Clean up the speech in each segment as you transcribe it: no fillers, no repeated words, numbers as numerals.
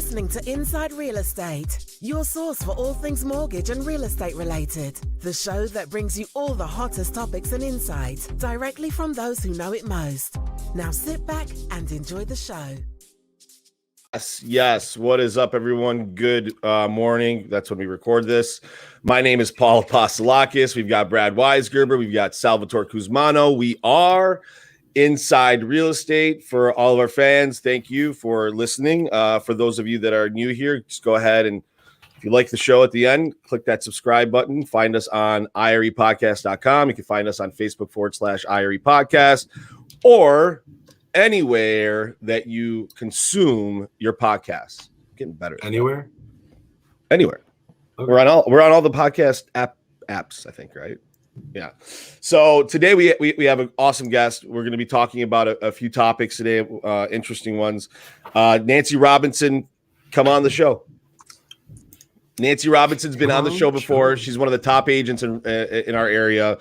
listening to Inside Real Estate, your source for all things mortgage and real estate related. The show that brings you all the hottest topics and insights directly from those who know it most. Now sit back and enjoy the show. Yes. What is up, everyone? Good morning. That's when we record this. My name is Paul Apostolakis. We've got Brad Weisgerber. We've got Salvatore Kuzmano. We are Inside Real Estate. For all of our fans, thank you for listening. For those of you that are new here, just go ahead and if you like the show at the end, click that subscribe button. Find us on irepodcast.com. You can find us on Facebook.com/IRE podcast or anywhere that you consume your podcasts. Getting better. Anywhere. Okay. We're on all the podcast apps, I think, right? Yeah. So today we have an awesome guest. We're going to be talking about a few topics today, interesting ones. Nancy Robinson, come on the show. Nancy Robinson's been on the show before. She's one of the top agents in our area.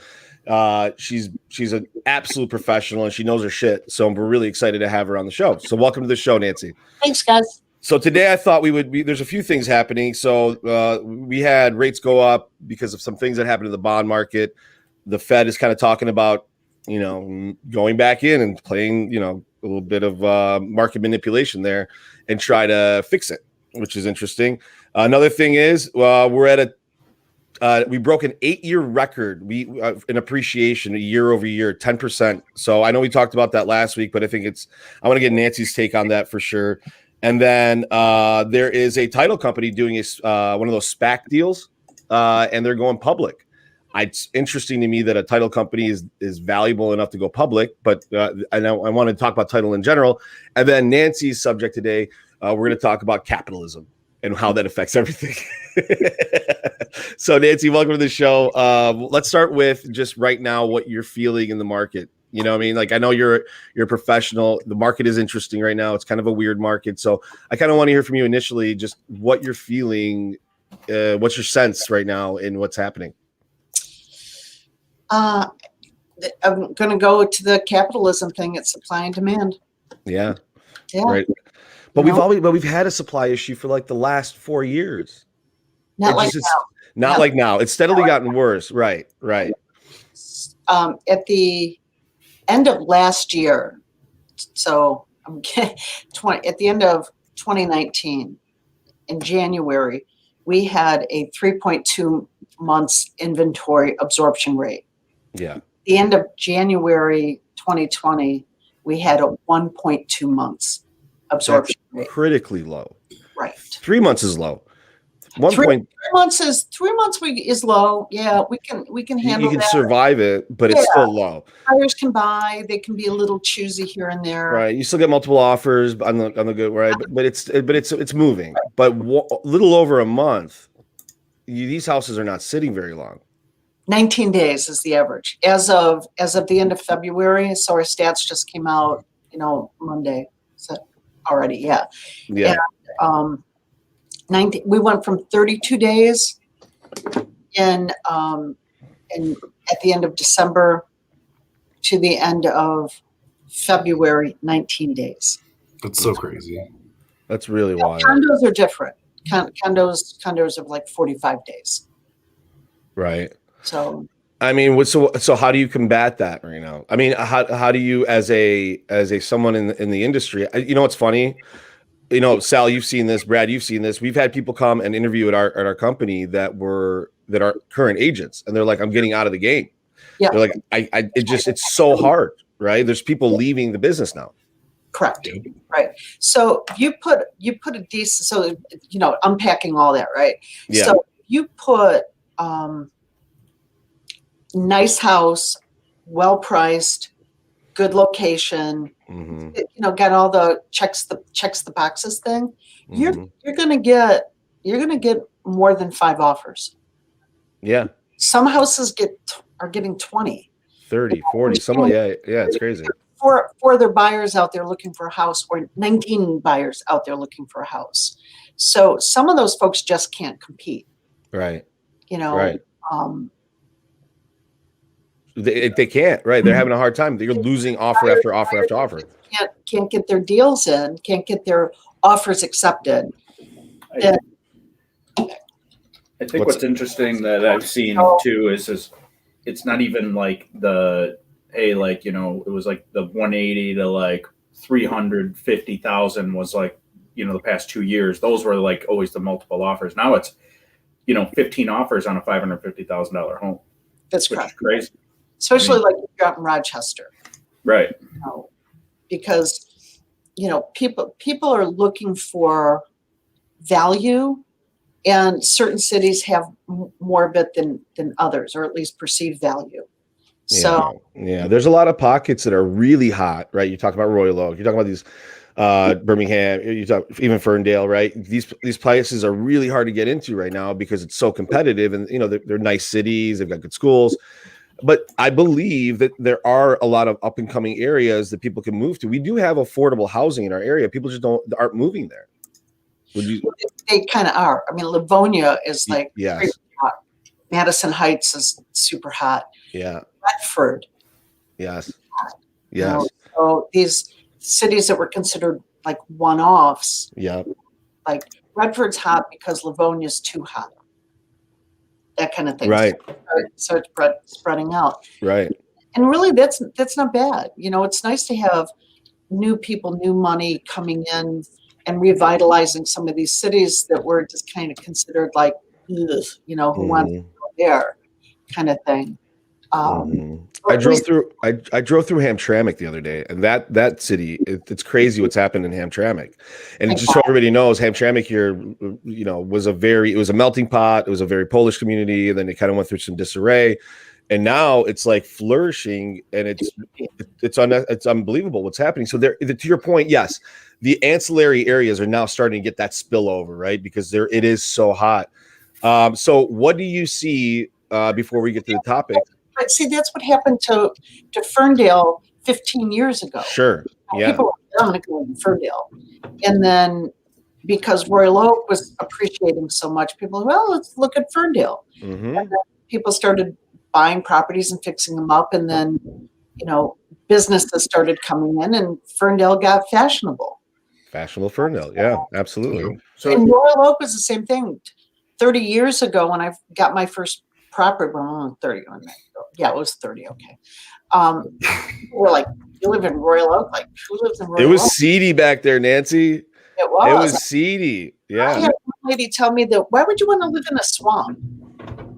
She's an absolute professional and she knows her shit. So we're really excited to have her on the show. So welcome to the show, Nancy. Thanks, guys. So today I thought there's a few things happening. So we had rates go up because of some things that happened in the bond market. The Fed is kind of talking about, going back in and playing, a little bit of market manipulation there and try to fix it, which is interesting. Another thing is we're at we broke an 8-year record in appreciation year over year, 10%. So I know we talked about that last week, but I want to get Nancy's take on that for sure. And then there is a title company doing one of those SPAC deals, and they're going public. It's interesting to me that a title company is valuable enough to go public, but I want to talk about title in general. And then Nancy's subject today, we're going to talk about capitalism and how that affects everything. So Nancy, welcome to the show. Let's start with just right now what you're feeling in the market. You know what I mean? Like, I know you're a professional. The market is interesting right now. It's kind of a weird market. So I kind of want to hear from you initially, just what you're feeling. What's your sense right now in what's happening? I'm going to go to the capitalism thing. It's supply and demand. Yeah. Right. But we've had a supply issue for like the last 4 years. Not like now. It's steadily gotten worse. Right. At the end of last year, so at the end of 2019, in January, we had a 3.2 months inventory absorption rate. Yeah. The end of January 2020, we had a 1.2 months absorption rate. Critically low. Right. 3 months is low. 3 months is low. Yeah, we can handle that. You can survive it, but it's still low. Buyers can buy. They can be a little choosy here and there. Right. You still get multiple offers on the good, right? But it's moving. But a little over a month, these houses are not sitting very long. 19 days is the average as of the end of February. So our stats just came out, Monday. So already, yeah. And, we went from 32 days in at the end of December to the end of February, 19 days. That's so crazy. That's really wild. Condos are different. Condos are like 45 days. Right. So I mean, so how do you combat that right now? I mean, how do you as a someone in the industry? What's funny? Sal, you've seen this. Brad, you've seen this. We've had people come and interview at our company that are current agents, and they're like, "I'm getting out of the game." Yeah, they're like, it's so hard, right? There's people leaving the business now. Correct. Right. So you put a decent. So unpacking all that, right? Yeah. So you put nice house, well priced, good location. Mm-hmm. Got all the checks the boxes thing. Mm-hmm. You're gonna get more than 5 offers. Yeah. Some houses are getting 20, 30, 40. Some, yeah, it's crazy. For their buyers out there looking for a house, or 19 buyers out there looking for a house. So some of those folks just can't compete. Right. Right. They can't, right? They're having a hard time. They're losing offer after offer after offer. Can't get their deals in, can't get their offers accepted. I think what's interesting that I've seen too is it's not even like the, hey, like, it was like the 180 to like 350,000 was like, the past 2 years. Those were like always the multiple offers. Now it's, 15 offers on a $550,000 home. That's crazy. Especially like out in Rochester. Right. Because, people are looking for value, and certain cities have more of it than others, or at least perceived value. So yeah, there's a lot of pockets that are really hot, right? You talk about Royal Oak, you talk about these Birmingham, you talk even Ferndale, right? These places are really hard to get into right now because it's so competitive, and they're nice cities, they've got good schools. But I believe that there are a lot of up and coming areas that people can move to. We do have affordable housing in our area. People just aren't moving there. They kind of are. I mean, Livonia is like yes. hot. Madison Heights is super hot. Yeah. Bedford. Yes. Yes. So these cities that were considered like one-offs. Yeah. Like Redford's hot because Livonia's too hot. That kind of thing. Right. So it's spreading out. Right. And really, that's not bad. It's nice to have new people, new money coming in and revitalizing some of these cities that were just kind of considered like, who wants to go there, kind of thing. I drove through Hamtramck the other day, and that city, it's crazy what's happened in Hamtramck. And just so everybody knows, Hamtramck here, was a melting pot. It was a very Polish community, and then it kind of went through some disarray. And now it's like flourishing, and it's unbelievable what's happening. So to your point, yes, the ancillary areas are now starting to get that spillover, right? Because it is so hot. So what do you see before we get to the topic? But see, that's what happened to Ferndale 15 years ago. Sure. Yeah. People were going to go to Ferndale, and then because Royal Oak was appreciating so much, people, let's look at Ferndale. Mm-hmm. And then people started buying properties and fixing them up, and then businesses started coming in, and Ferndale got fashionable. Fashionable Ferndale, yeah, absolutely. So, and Royal Oak was the same thing. 30 years ago, when I got my first property, 30. Yeah, it was 30. Okay. We're like, you live in Royal Oak? Like, who lives in Royal Oak? It was seedy back there, Nancy. It was. It was seedy. Yeah. I had one lady tell me that, why would you want to live in a swamp?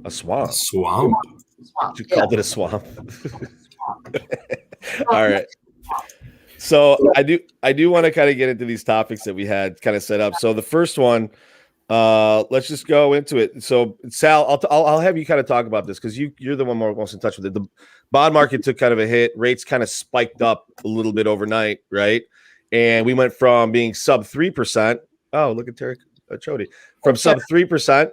A swamp. Swamp. You called it a swamp. All right. So I do want to kind of get into these topics that we had kind of set up. So the first one, let's just go into it. So Sal, I'll have you kind of talk about this because you're the one most in touch with it. The bond market took kind of a hit. Rates kind of spiked up a little bit overnight, right? And we went from being sub 3%. Oh, look at Tarek Chody. From sub 3%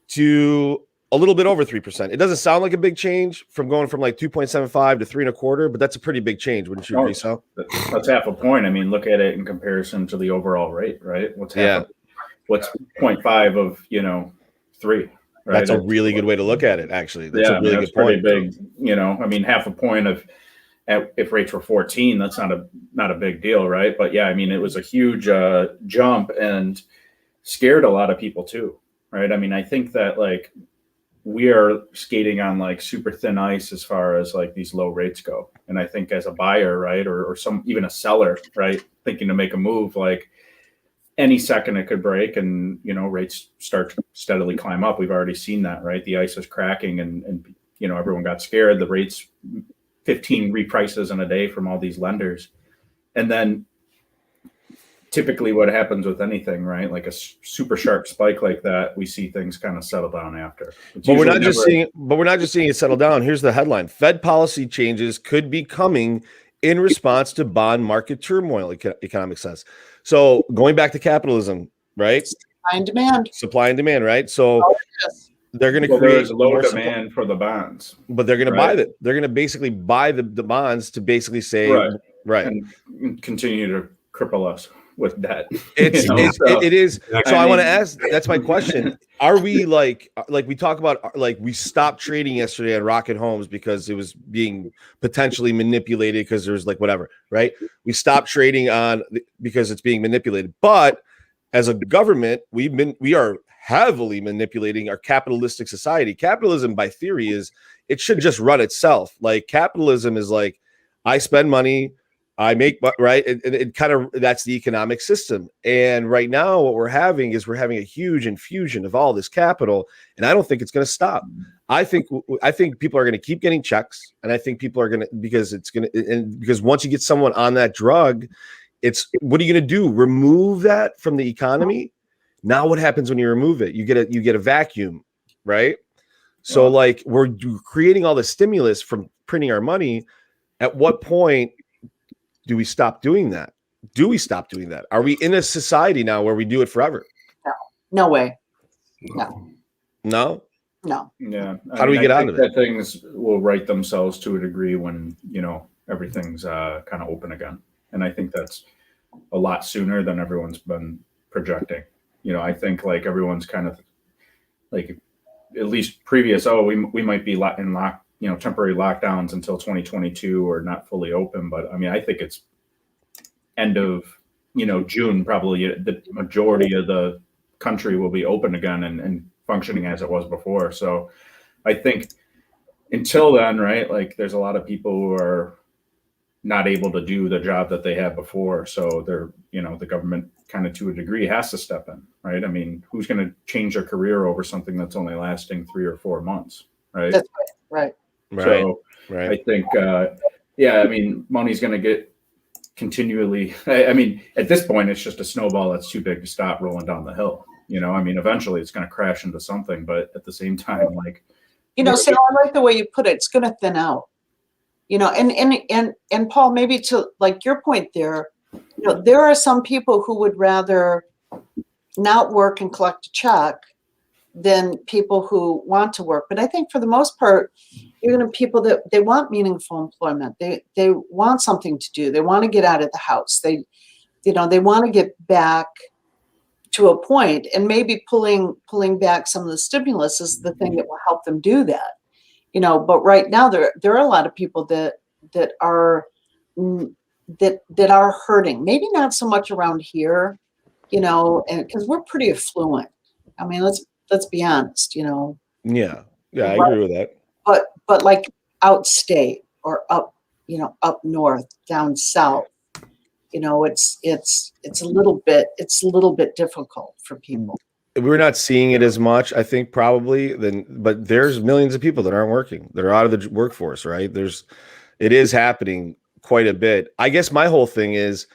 to a little bit over 3%. It doesn't sound like a big change from going from like 2.75 to 3.25, but that's a pretty big change, wouldn't you agree, Sal? That's half a point. I mean, look at it in comparison to the overall rate, right? What's 0.5 of 3? Right? That's a really good way to look at it. Actually, that's a really good point. Big. I mean, half a point of if rates were 14, that's not a big deal, right? But yeah, I mean, it was a huge jump and scared a lot of people too, right? I mean, I think that like we are skating on like super thin ice as far as like these low rates go. And I think as a buyer, right, or even a seller, right, thinking to make a move, like any second it could break and, rates start to steadily climb up. We've already seen that, right? The ice is cracking and everyone got scared. The rates, 15 reprices in a day from all these lenders. And then typically what happens with anything, right? Like a super sharp spike like that, we see things kind of settle down after. But we're not just seeing it settle down. Here's the headline: Fed policy changes could be coming in response to bond market turmoil, economic says. So going back to capitalism, right? Supply and demand, right? So they're going to create there's low demand for the bonds, but they're going to buy that. They're going to basically buy the bonds to basically say, right, and continue to cripple us with debt. It is. So I want to ask, that's my question. Are we like we talk about, like we stopped trading yesterday on Rocket Homes because it was being potentially manipulated because there's like whatever, right? We stopped trading on because it's being manipulated. But as a government, we are heavily manipulating our capitalistic society. Capitalism, by theory, is it should just run itself. Like capitalism is like, I spend money, I make right, and it kind of, that's the economic system. And right now, what we're having a huge infusion of all this capital, and I don't think it's going to stop. I think people are going to keep getting checks, and I think people are going to, because once you get someone on that drug, it's, what are you going to do? Remove that from the economy? Now what happens when you remove it? You get a vacuum, right? So like we're creating all the stimulus from printing our money. At what point do we stop doing that? Do we stop doing that? Are we in a society now where we do it forever? No way. No. Yeah. How do we get out of it? That things will right themselves to a degree when, everything's kind of open again. And I think that's a lot sooner than everyone's been projecting. I think like everyone's kind of like, at least previous, we might be in temporary lockdowns until 2022 or not fully open. But I mean, I think it's end of, June, probably the majority of the country will be open again and functioning as it was before. So I think until then, right, like there's a lot of people who are not able to do the job that they had before. So they're, the government kind of to a degree has to step in, right? I mean, who's going to change their career over something that's only lasting 3 or 4 months, right? That's right. So I think, I mean, money's going to get continually, I mean, at this point, it's just a snowball that's too big to stop rolling down the hill. I mean, eventually it's going to crash into something, but at the same time, like, Sarah, I like the way you put it. It's going to thin out. And Paul, maybe to like your point there, there are some people who would rather not work and collect a check than people who want to work. But I think for the most part, you're going to people that they want meaningful employment. They want something to do. They want to get out of the house. They want to get back to a point, and maybe pulling back some of the stimulus is the thing that will help them do that. But right now there are a lot of people that are hurting. Maybe not so much around here, and because we're pretty affluent. I mean, let's be honest, Yeah, I agree with that. But like outstate or up north, down south, it's a little bit difficult for people. We're not seeing it as much, I think, probably but there's millions of people that aren't working, that are out of the workforce, right? It is happening quite a bit. I guess my whole thing is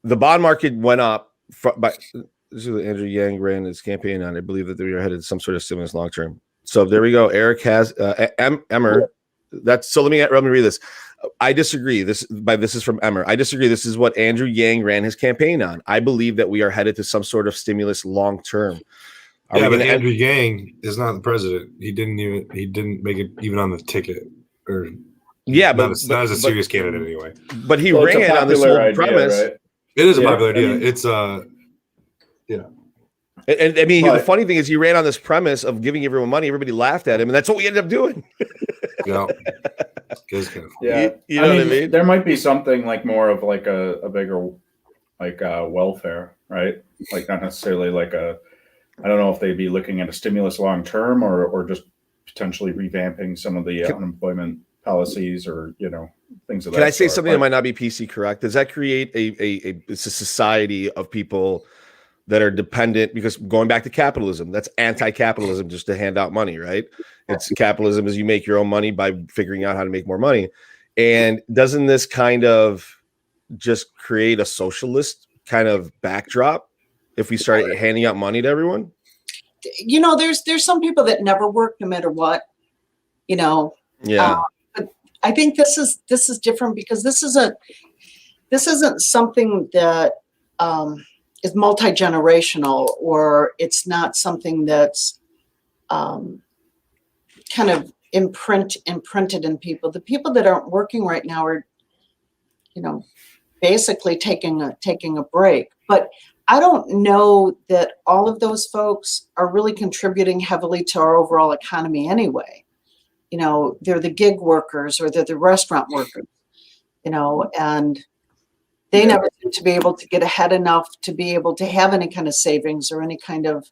the bond market went up this is what Andrew Yang ran his campaign on. I believe that we are headed to some sort of stimulus long term. So there we go. Eric has Emmer. Let me read this. I disagree. This is from Emmer. I disagree. This is what Andrew Yang ran his campaign on. I believe that we are headed to some sort of stimulus long term. But Andrew Yang is not the president. He didn't make it even on the ticket, or not as a serious candidate anyway. But he ran on this whole premise. Right? It is a popular idea. It's And I mean, the funny thing is, he ran on this premise of giving everyone money. Everybody laughed at him, and that's what we ended up doing. Yeah, you know what I mean? There might be something like more of like a bigger like welfare, right? Like not necessarily like I don't know if they'd be looking at a stimulus long term or just potentially revamping some of the unemployment policies or things of that. Can I say something that might not be PC correct? Does that create a society of people that are dependent? Because going back to capitalism, that's anti-capitalism, just to hand out money, right? It's capitalism is you make your own money by figuring out how to make more money. And doesn't this kind of just create a socialist kind of backdrop if we start handing out money to everyone? There's some people that never work no matter what, Yeah. But I think this is different because this isn't something that is multi-generational, or it's not something that's kind of imprinted in people. The people that aren't working right now are, basically taking a break. But I don't know that all of those folks are really contributing heavily to our overall economy anyway. They're the gig workers or they're the restaurant workers, and They never seem to be able to get ahead enough to be able to have any kind of savings or any kind of,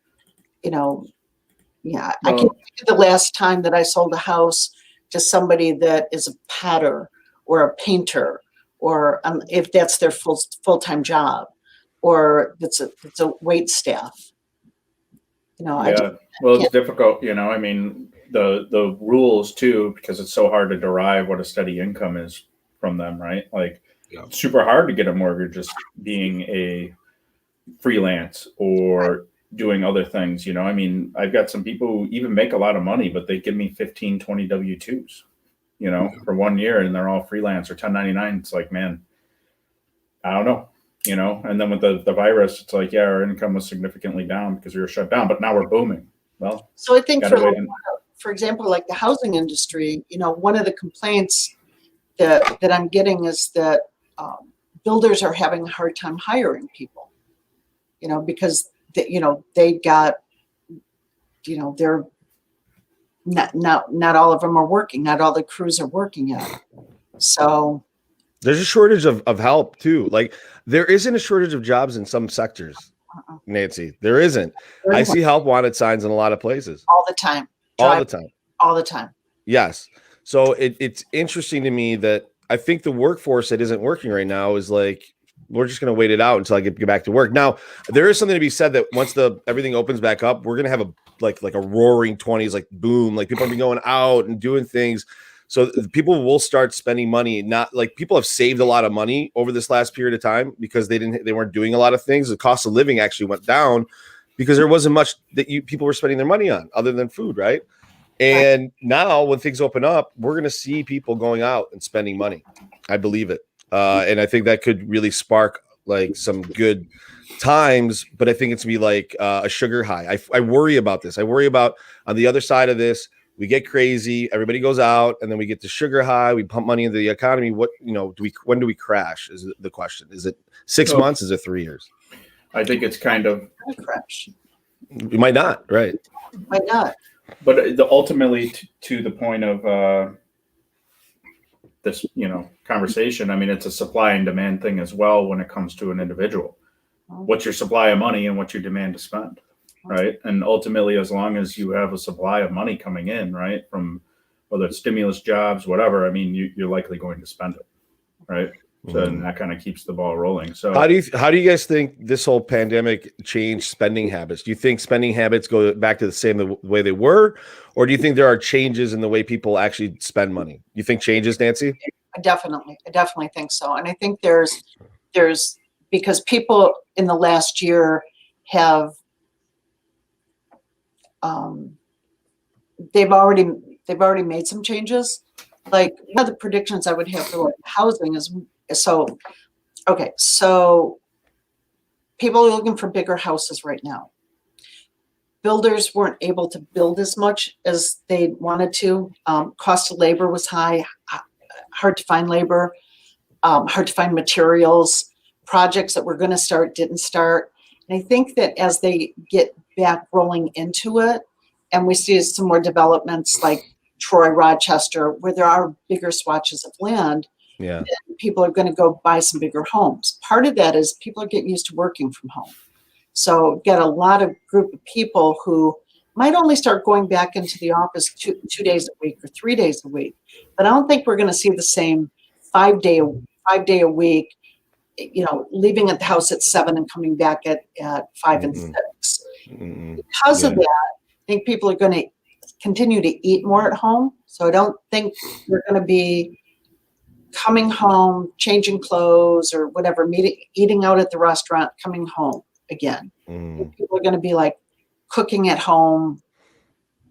I can't think of the last time that I sold a house to somebody that is a potter or a painter, or if that's their full-time job, or it's a wait staff. It's difficult, I mean, the rules too, because it's so hard to derive what a steady income is from them, right? Like, super hard to get a mortgage just being a freelance or doing other things, I mean, I've got some people who even make a lot of money, but they give me 15, 20 W-2s, for 1 year, and they're all freelance or 1099. It's like, man, I don't know. And then with the virus, it's like, our income was significantly down because we were shut down, but now we're booming. Well, so I think for example, like the housing industry, one of the complaints that I'm getting is that builders are having a hard time hiring people, because they got, they're not all of them are working. Not all the crews are working yet. So there's a shortage of help too. Like, there isn't a shortage of jobs in some sectors, Nancy. There isn't. I see help wanted signs in a lot of places. All the time. All the time. Yes. So it's interesting to me that I think the workforce that isn't working right now is like, we're just going to wait it out until I get back to work. Now, there is something to be said that once everything opens back up, we're going to have a roaring 20s, like boom, like people will be going out and doing things. So people will start spending money. Not like people have saved a lot of money over this last period of time because they weren't doing a lot of things. The cost of living actually went down because there wasn't much that people were spending their money on other than food, right? And now when things open up, we're going to see people going out and spending money. I believe it. And I think that could really spark like some good times, but I think it's going to be like a sugar high. I worry about this. I worry about on the other side of this, we get crazy, everybody goes out, and then we get to sugar high, we pump money into the economy. When do we crash is the question. Is it 6 months? Is it 3 years? I think it's kind of a crash. We might not, right? Might not. But ultimately to the point of this, conversation, I mean, it's a supply and demand thing as well when it comes to an individual. What's your supply of money and what's your demand to spend, right? And ultimately, as long as you have a supply of money coming in, right, from whether it's stimulus jobs, whatever, I mean, you're likely going to spend it, right? So and that kind of keeps the ball rolling. So how do you guys think this whole pandemic changed spending habits? Do you think spending habits go back to the way they were, or do you think there are changes in the way people actually spend money? You think changes, Nancy? I definitely think so. And I think there's because people in the last year have they've already made some changes. Like one of the predictions I would have for housing is so people are looking for bigger houses right now. Builders weren't able to build as much as they wanted to. Cost of labor was high, hard to find labor, hard to find materials. Projects that were going to start didn't start. And I think that as they get back rolling into it, and we see some more developments like Troy, Rochester, where there are bigger swatches of land, people are going to go buy some bigger homes. Part of that is people are getting used to working from home. So get a lot of group of people who might only start going back into the office two days a week or 3 days a week. But I don't think we're going to see the same 5 day a week, leaving at the house at 7 and coming back at 5 and 6. Because of that, I think people are going to continue to eat more at home. So I don't think we're going to be coming home, changing clothes or whatever, eating out at the restaurant, coming home again. People are going to be like cooking at home.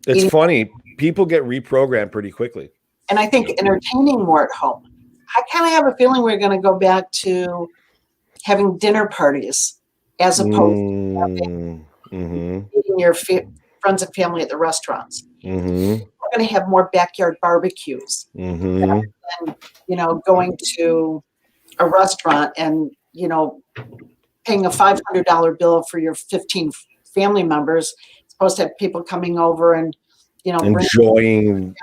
It's funny. People get reprogrammed pretty quickly. And I think entertaining more at home. I kind of have a feeling we're going to go back to having dinner parties as opposed to eating your friends and family at the restaurants. We're going to have more backyard barbecues than, going to a restaurant and, paying a $500 bill for your 15 family members. It's supposed to have people coming over and enjoying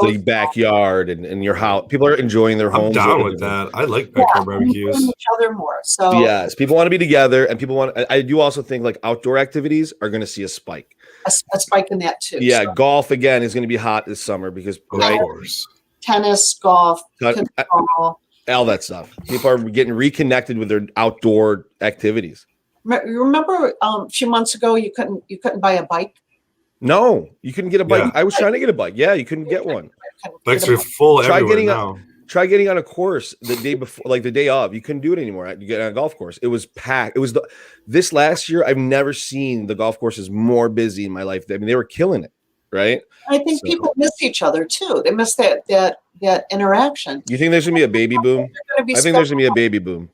the backyard and your house. People are enjoying their homes. I'm down with that. I like backyard barbecues. Each other more. So yes, people want to be together, and people want. I do also think like outdoor activities are going to see a spike. A spike in that too. Yeah, golf again is going to be hot this summer because Of course. Tennis, golf, pickleball. All that stuff. People are getting reconnected with their outdoor activities. Remember a few months ago you couldn't buy a bike? No, you couldn't get a bike. Yeah. I was trying to get a bike. Yeah, you couldn't get one. Bikes are full everywhere now. Try getting on a course the day before, like the day of. You couldn't do it anymore. You get on a golf course. It was packed. It was this last year. I've never seen the golf courses more busy in my life. I mean, they were killing it, right? I think people miss each other too. They miss that interaction. You think there's gonna be a baby boom? I think there's gonna be a baby boom.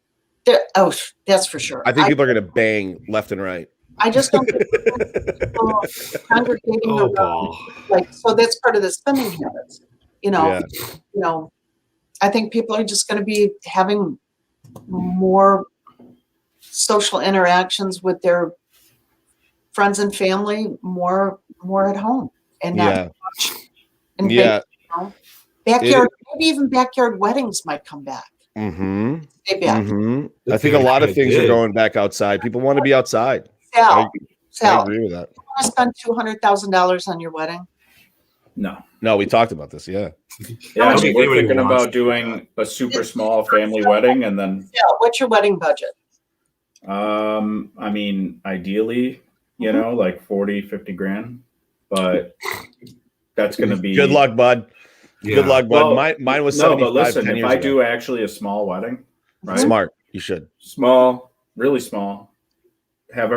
Oh, that's for sure. I think people are gonna bang left and right. I just don't think people congregating around. Like, so that's part of the spending habits. I think people are just going to be having more social interactions with their friends and family, more at home, and not much. And backyard, maybe even backyard weddings might come back. Mm-hmm. Stay back. Mm-hmm. I think a lot of things are going back outside. People want to be outside. Sal, I agree with that. You want to spend $200,000 on your wedding? No, we talked about this. Yeah. Yeah, we're thinking about doing a super small family wedding, and then. Yeah. What's your wedding budget? I mean, ideally, like 40, 50 grand, but that's going to be. Good luck, bud. Yeah. Good luck, bud. Well, mine was 75. But listen, if I do actually a small wedding, right? Smart. You should. Small, really small. Have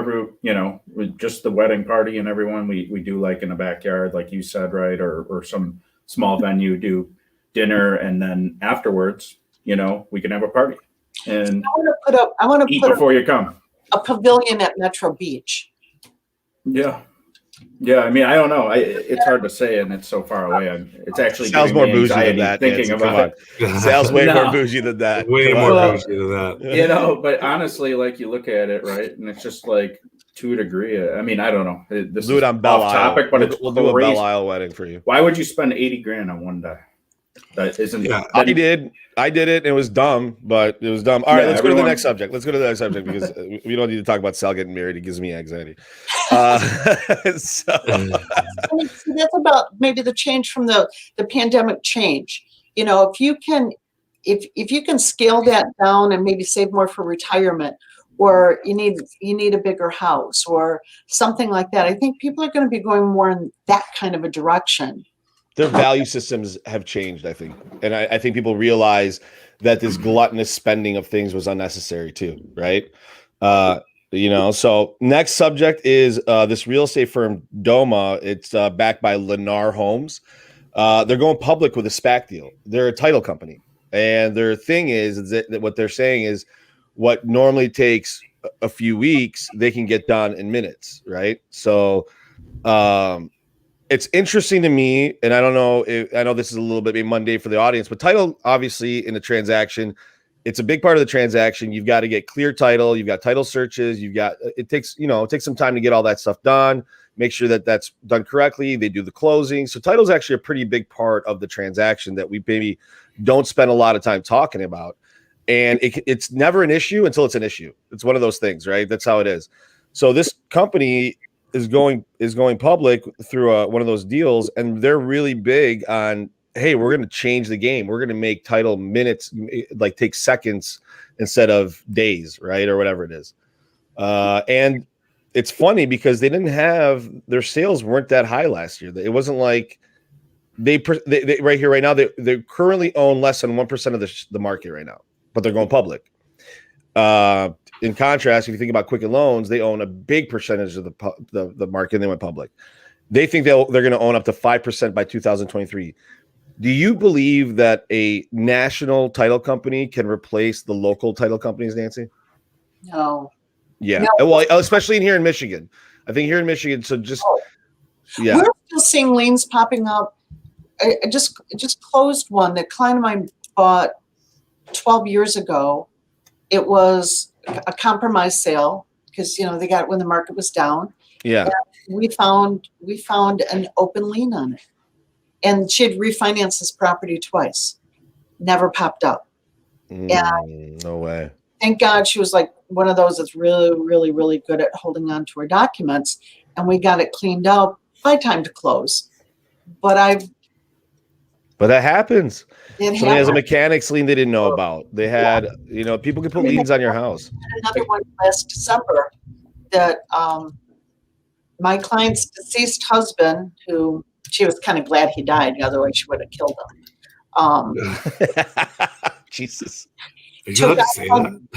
with just the wedding party and everyone, we do like in a backyard, like you said, right? Or some small venue, do dinner, and then afterwards, we can have a party. And I want to eat put before you come. A pavilion at Metro Beach. Yeah. Yeah, I mean, I don't know. It's hard to say, and it's so far away. It's actually sounds more bougie than that. Thinking about it. Sounds way more bougie than that. Way more bougie than that. But honestly, like you look at it, right, and it's just like to a degree. I mean, I don't know. This do it on Belle Isle. Topic, but we'll do a Belle Isle wedding for you. Why would you spend 80 grand on one day? That isn't. Yeah, I did it. And it was dumb, but it was dumb. All right, let's go to the next subject. Let's go to the next subject because we don't need to talk about Sal getting married. It gives me anxiety. So that's about maybe the change from the pandemic change. If you can scale that down and maybe save more for retirement, or you need a bigger house or something like that, I think people are going to be going more in that kind of a direction. Their value systems have changed, I think. And I think people realize that this gluttonous spending of things was unnecessary too, right? So next subject is this real estate firm, Doma. It's backed by Lennar Homes. They're going public with a SPAC deal. They're a title company. And their thing is that what they're saying is what normally takes a few weeks, they can get done in minutes, right? So it's interesting to me, and I don't know. I know this is a little bit Monday for the audience, but title, obviously, in the transaction, it's a big part of the transaction. You've got to get clear title. You've got title searches. It takes some time to get all that stuff done. Make sure that that's done correctly. They do the closing. So title is actually a pretty big part of the transaction that we maybe don't spend a lot of time talking about. And it's never an issue until it's an issue. It's one of those things, right? That's how it is. So this company is going public through one of those deals, and they're really big on, hey, we're going to change the game. We're going to make title minutes, like take seconds instead of days, right, or whatever it is. And it's funny because their sales weren't that high last year. It wasn't like they right here right now they currently own less than 1% of the market right now, but they're going public. In contrast, if you think about Quicken Loans, they own a big percentage of the market, and they went public. They think they're going to own up to 5% by 2023. Do you believe that a national title company can replace the local title companies, Nancy? No. Yeah. No. Well, especially here in Michigan. I think here in Michigan, yeah. We're still seeing liens popping up. I just closed one that a client of mine bought 12 years ago. It was a compromise sale because they got it when the market was down. Yeah. we found an open lien on it. And she had refinanced this property twice. Never popped up. No way. Thank God she was like one of those that's really, really, really good at holding on to her documents. And we got it cleaned up by time to close. But that happens. Somebody has a happened. mechanics lien they didn't know about. They had, people can put liens on your house. Another one last December that my client's deceased husband, who she was kind of glad he died, otherwise she would have killed him. Jesus. So back in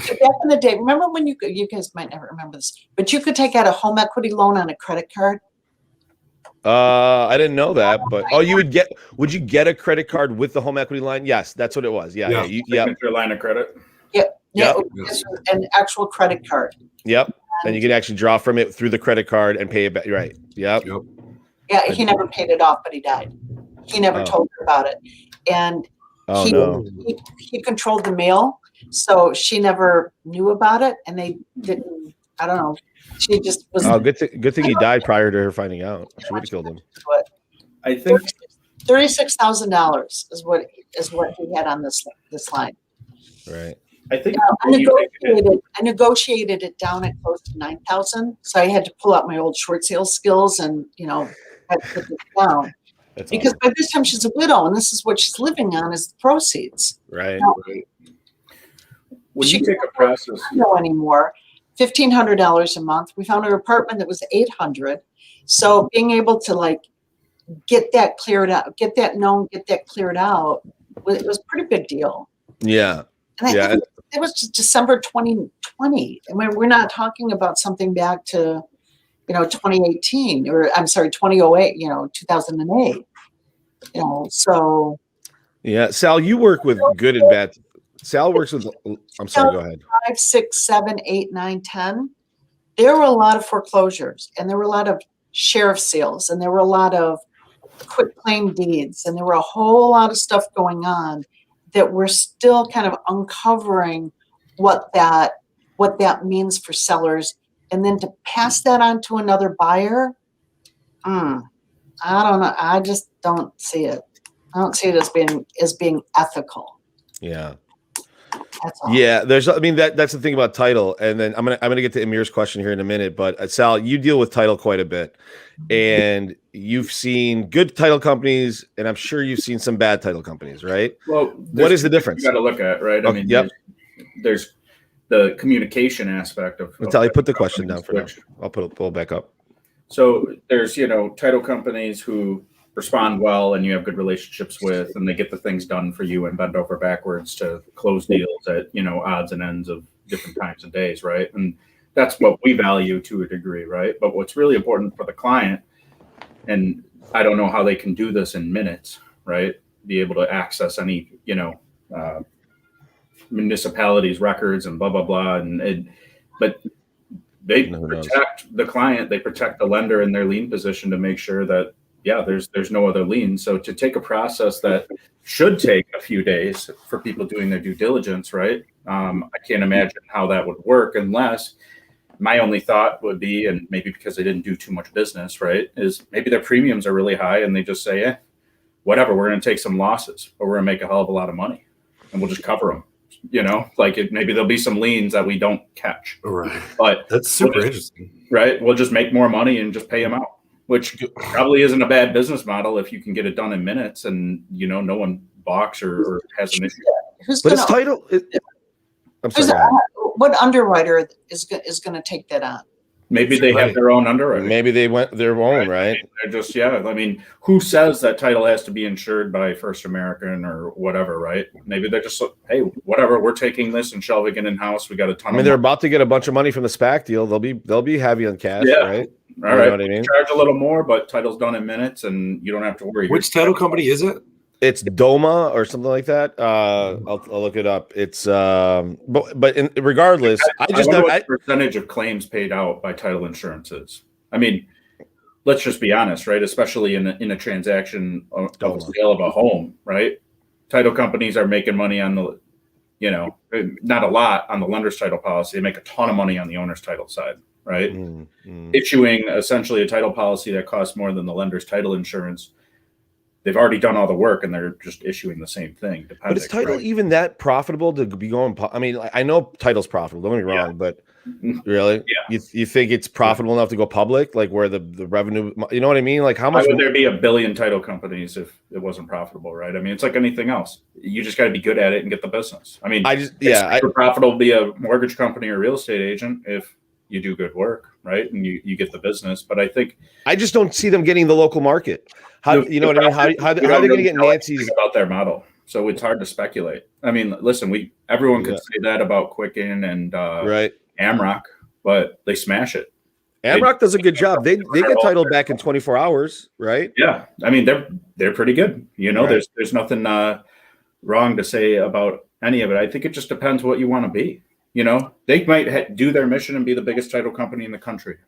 the day, remember when you guys might never remember this, but you could take out a home equity loan on a credit card? I didn't know that, but would you get a credit card with the home equity line? Yes, that's what it was. Yeah. Signature line of credit. Yep. An actual credit card. Yep. And you can actually draw from it through the credit card and pay it back. Right. Yep. Yeah, he never paid it off, but he died. He never told her about it. And he controlled the mail, so she never knew about it, and they didn't, I don't know. She just was. Oh, good thing he died prior to her finding out. She would have killed him. I think $36,000 is what he had on this line. Right. I think I negotiated it down at close to $9,000. So I had to pull out my old short sale skills and had to put it down. That's because awesome. By this time she's a widow, and this is what she's living on is the proceeds. Right. When you take a process, no anymore. $1,500 a month. We found her apartment that was $800. So being able to get that cleared out, get that known, get that cleared out, it was a pretty big deal. Yeah. And it was just December 2020. I mean, we're not talking about something back to 2018 or I'm sorry, 2008, 2008. So. Yeah, Sal, you work with good and bad. Sal works with. I'm sorry. Go ahead. 5, 6, 7, 8, 9, 10. There were a lot of foreclosures, and there were a lot of sheriff sales, and there were a lot of quit claim deeds, and there were a whole lot of stuff going on that we're still kind of uncovering what that means for sellers, and then to pass that on to another buyer. I don't know. I just don't see it. I don't see it as being ethical. Yeah. That's all. Yeah, that's the thing about title, and then I'm gonna get to Amir's question here in a minute. But Sal, you deal with title quite a bit, and you've seen good title companies, and I'm sure you've seen some bad title companies, right? Well, what is the difference? You got to look at, right? I mean, there's the communication aspect of. Natalia, put the question down for now. I'll pull it back up. So there's title companies who respond well and you have good relationships with, and they get the things done for you and bend over backwards to close deals at, odds and ends of different times and days. Right. And that's what we value to a degree. Right. But what's really important for the client, and I don't know how they can do this in minutes, right. Be able to access any, municipalities records and blah, blah, blah. But they protect the client, they protect the lender in their lien position to make sure that, there's no other lien. So to take a process that should take a few days for people doing their due diligence, right? I can't imagine how that would work unless my only thought would be, and maybe because they didn't do too much business, right, is maybe their premiums are really high and they just say, whatever, we're going to take some losses, but we're going to make a hell of a lot of money and we'll just cover them. Maybe there'll be some liens that we don't catch. Right. But that's super interesting. Right. We'll just make more money and just pay them out, which probably isn't a bad business model if you can get it done in minutes and, no one balks or has an issue. But it's title. I'm sorry. What underwriter is going to take that on? Maybe they have their own underwriter. Maybe they went their own, right? They're just, who says that title has to be insured by First American or whatever, right? Maybe they're just, hey, whatever, we're taking this and shelving it in-house. We got a ton of they're about to get a bunch of money from the SPAC deal. They'll be heavy on cash, right? All right. Know what I mean? Charge a little more, but title's done in minutes and you don't have to worry. Which title company is it? It's Doma or something like that. I'll look it up. It's but regardless, I just know what percentage of claims paid out by title insurance is. I mean, let's just be honest, right? Especially in a transaction of a sale of a home, right? Title companies are making money on the, not a lot on the lender's title policy. They make a ton of money on the owner's title side. right? Issuing essentially a title policy that costs more than the lender's title insurance. They've already done all the work and they're just issuing the same thing. But is title even that profitable to be going? I mean, I know title's profitable. Don't get me wrong, but really, you think it's profitable enough to go public? Like where the revenue, you know what I mean? Like how much would there be a billion title companies if it wasn't profitable, right? I mean, it's like anything else. You just got to be good at it and get the business. I mean, it's super profitable to be a mortgage company or real estate agent if you do good work, right? And you get the business. But I just don't see them getting the local market. How you know what I mean? How are they going to get Nancy's about their model? So it's hard to speculate. I mean, listen, everyone could say that about Quicken and Amrock, but they smash it. Amrock does a good job. They get title back in 24 hours, right? Yeah, I mean they're pretty good. You know, there's nothing wrong to say about any of it. I think it just depends what you want to be. You know, they might do their mission and be the biggest title company in the country,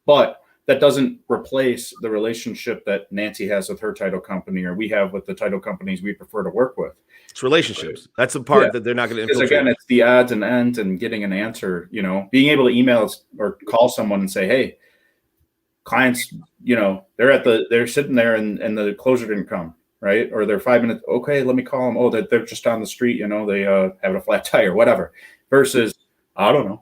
but that doesn't replace the relationship that Nancy has with her title company or we have with the title companies we prefer to work with. It's relationships. That's the part that they're not going to infiltrate. Because again, it's the odds and ends and getting an answer, you know, being able to email or call someone and say, hey, clients, you know, they're sitting there and the closer didn't come, right? Or they're 5 minutes. Okay, let me call them. Oh, they're just on the street, you know, they have a flat tire, whatever. Versus, I don't know.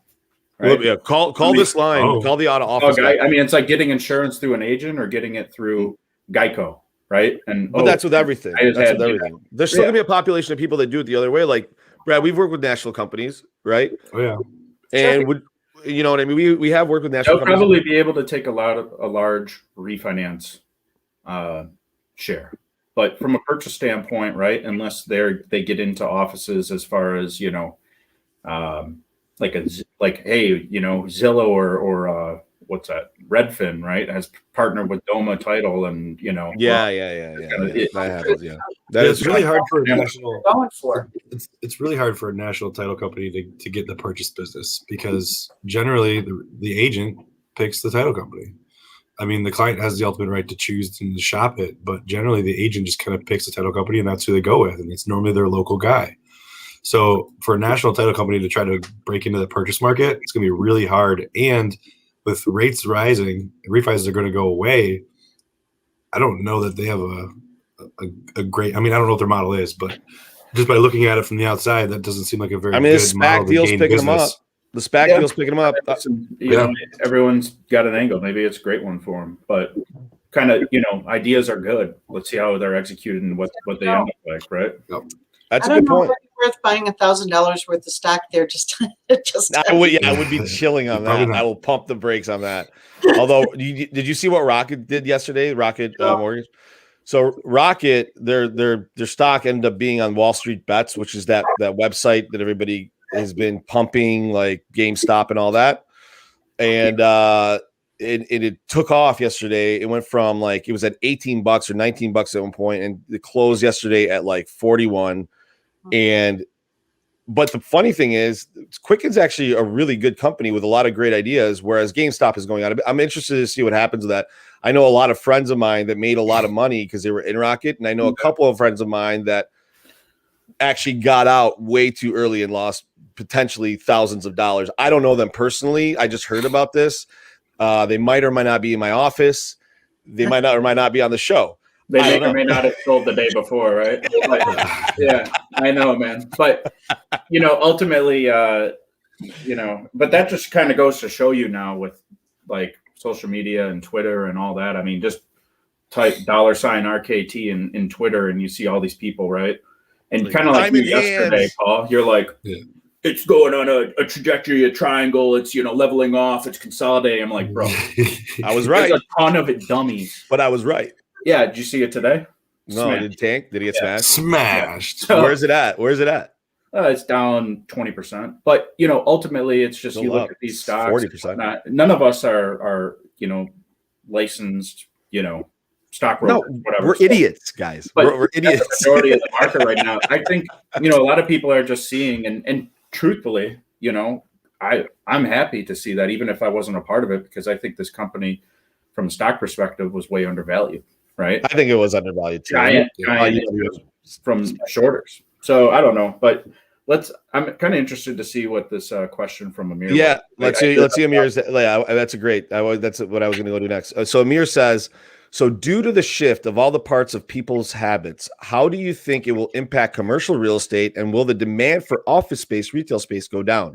Right? Well, call this line. Call the auto office. I mean, it's like getting insurance through an agent or getting it through Geico, right? But that's with everything. That's with everything. There's still gonna be a population of people that do it the other way. Like Brad, we've worked with national companies, right? Oh yeah. And you know what I mean? We have worked with national companies. They'll probably be able to take a large refinance share. But from a purchase standpoint, right? Unless they get into offices as far as, you know, hey, you know, Zillow or what's that? Redfin, right? Has partnered with Doma Title, and you know, that happens. Yeah, it's really hard for a national. Going for it's really hard for a national title company to get the purchase business because generally the agent picks the title company. I mean, the client has the ultimate right to choose and to shop it, but generally the agent just kind of picks the title company, and that's who they go with, and it's normally their local guy. So for a national title company to try to break into the purchase market, it's going to be really hard. And with rates rising, refis are going to go away. I don't know that they have a great. I mean, I don't know what their model is, but just by looking at it from the outside, that doesn't seem like a very. I mean, the SPAC deal's picking them up. The SPAC deal's picking them up. You know, everyone's got an angle. Maybe it's a great one for them, but kind of, you know, ideas are good. Let's see how they're executed and what they end up like, right? Yep. That's a good point. Worth buying $1,000 worth of stock there. I would be chilling on that. I will pump the brakes on that. Although, did you see what Rocket did yesterday? Rocket Mortgage. So Rocket, their stock ended up being on Wall Street Bets, which is that website that everybody has been pumping, like GameStop and all that. And it took off yesterday. It went from it was at $18 or $19 at one point, and it closed yesterday at like 41. But the funny thing is, Quicken's actually a really good company with a lot of great ideas, whereas GameStop is going on. I'm interested to see what happens with that. I know a lot of friends of mine that made a lot of money because they were in Rocket, and I know a couple of friends of mine that actually got out way too early and lost potentially thousands of dollars. I don't know them personally. I just heard about this. They might or might not be in my office. They might not or might not be on the show. They may or may not have sold the day before, right? Yeah, I know, man. But, you know, ultimately, you know, but that just kind of goes to show you now with like social media and Twitter and all that. I mean, just type $RKT in Twitter and you see all these people, right? And kind of like yesterday, Paul, you're like, it's going on a trajectory, a triangle. It's, you know, leveling off. It's consolidating. I'm like, bro, I was right. There's a ton of it dummies. But I was right. Yeah, did you see it today? No, it didn't tank. Did he get smashed? Smashed. So, where's it at? It's down 20%. But, you know, ultimately, it's just you look at these stocks. 40%. None of us are, you know, licensed, you know, stockbrokers. No, whatever. We're idiots, guys. We're idiots. The majority of the market right now. I think, you know, a lot of people are just seeing, and truthfully, you know, I'm happy to see that, even if I wasn't a part of it, because I think this company, from a stock perspective, was way undervalued. Right. I think it was undervalued too. Giant from shorters. So I don't know, but I'm kind of interested to see what this question from Amir. Yeah, let's see Amir's. Yeah, that's a great. That's what I was going to go to next. So Amir says, so due to the shift of all the parts of people's habits, how do you think it will impact commercial real estate, and will the demand for office space, retail space go down?